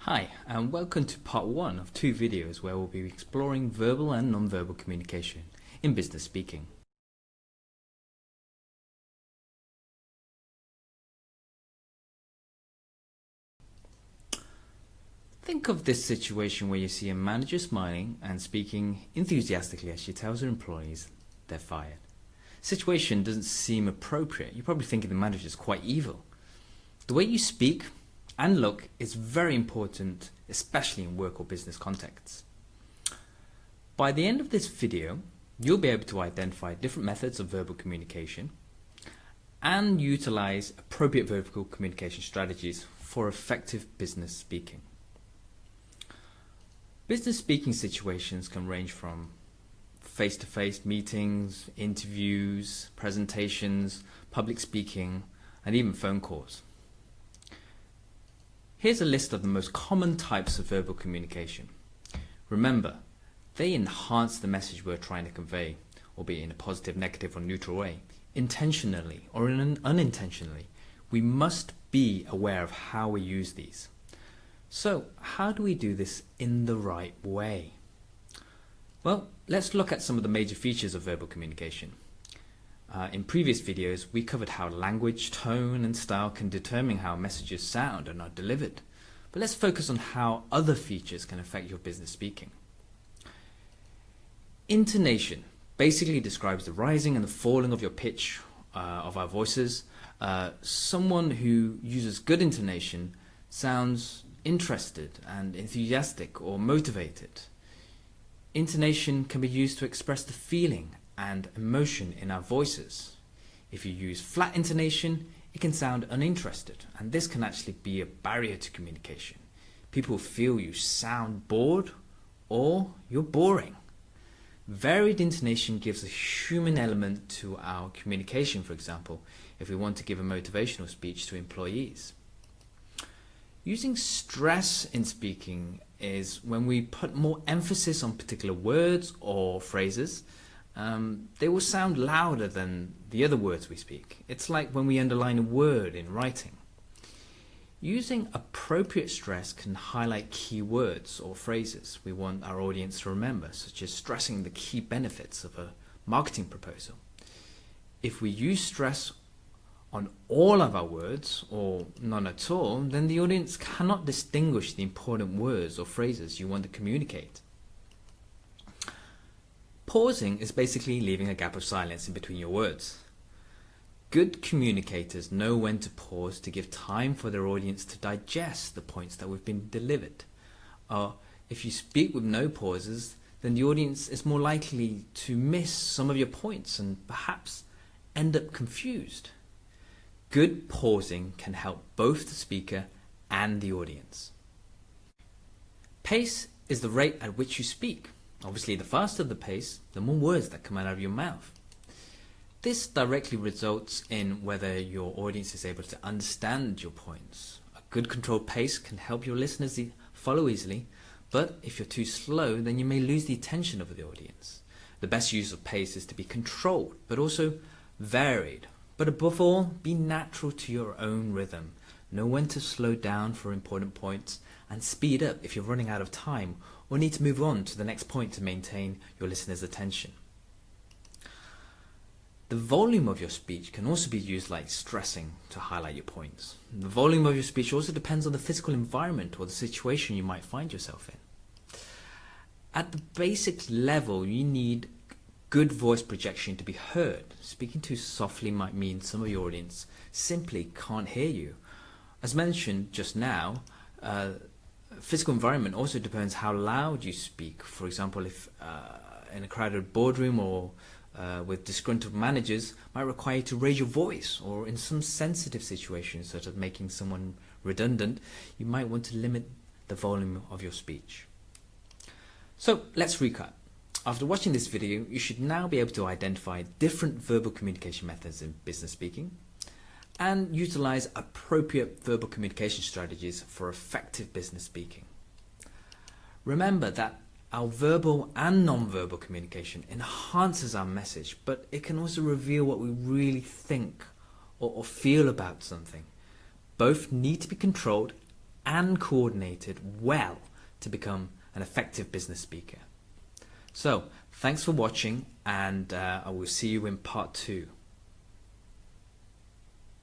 Hi, and welcome to part 1 of 2 videos where we'll be exploring verbal and non-verbal communication in business speaking. Think of this situation where you see a manager smiling and speaking enthusiastically as she tells her employees they're fired. Situation doesn't seem appropriate. You're probably thinking the manager is quite evil. The way you speak and look is very important, especially in work or business contexts. By the end of this video, you'll be able to identify different methods of verbal communication and utilize appropriate verbal communication strategies for effective business speaking. Business speaking situations can range from face-to-face meetings, interviews, presentations, public speaking, and even phone calls. Here's a list of the most common types of verbal communication. Remember, they enhance the message we're trying to convey, albeit in a positive, negative, or neutral way, intentionally or unintentionally. We must be aware of how we use these. So, how do we do this in the right way? Well, let's look at some of the major features of verbal communication. In previous videos, we covered how language, tone, and style can determine how messages sound and are delivered. But let's focus on how other features can affect your business speaking. Intonation basically describes the rising and the falling of your pitch of our voices. Someone who uses good intonation sounds interested and enthusiastic or motivated. Intonation can be used to express the feeling and emotion in our voices. If you use flat intonation, it can sound uninterested, and this can actually be a barrier to communication. People feel you sound bored or you're boring. Varied intonation gives a human element to our communication, for example, if we want to give a motivational speech to employees. Using stress in speaking is when we put more emphasis on particular words or phrases. They will sound louder than the other words we speak. It's like when we underline a word in writing. Using appropriate stress can highlight key words or phrases we want our audience to remember, such as stressing the key benefits of a marketing proposal. If we use stress on all of our words, or none at all, then the audience cannot distinguish the important words or phrases you want to communicate. Pausing is basically leaving a gap of silence in between your words. Good communicators know when to pause to give time for their audience to digest the points that we've been delivered. If you speak with no pauses, then the audience is more likely to miss some of your points and perhaps end up confused. Good pausing can help both the speaker and the audience. Pace is the rate at which you speak. Obviously, the faster the pace, the more words that come out of your mouth. This directly results in whether your audience is able to understand your points. A good controlled pace can help your listeners follow easily, but if you're too slow, then you may lose the attention of the audience. The best use of pace is to be controlled, but also varied. But above all, be natural to your own rhythm. Know when to slow down for important points and speed up if you're running out of time or need to move on to the next point to maintain your listeners' attention. The volume of your speech can also be used like stressing to highlight your points. The volume of your speech also depends on the physical environment or the situation you might find yourself in. At the basic level, you need good voice projection to be heard. Speaking too softly might mean some of your audience simply can't hear you. As mentioned just now, physical environment also depends how loud you speak. For example, if in a crowded boardroom or with disgruntled managers, might require you to raise your voice, or in some sensitive situations such as making someone redundant, you might want to limit the volume of your speech. So let's recap. After watching this video, you should now be able to identify different verbal communication methods in business speaking and utilize appropriate verbal communication strategies for effective business speaking. Remember that our verbal and non-verbal communication enhances our message, but it can also reveal what we really think or feel about something. Both need to be controlled and coordinated well to become an effective business speaker. So, thanks for watching, and I will see you in part 2.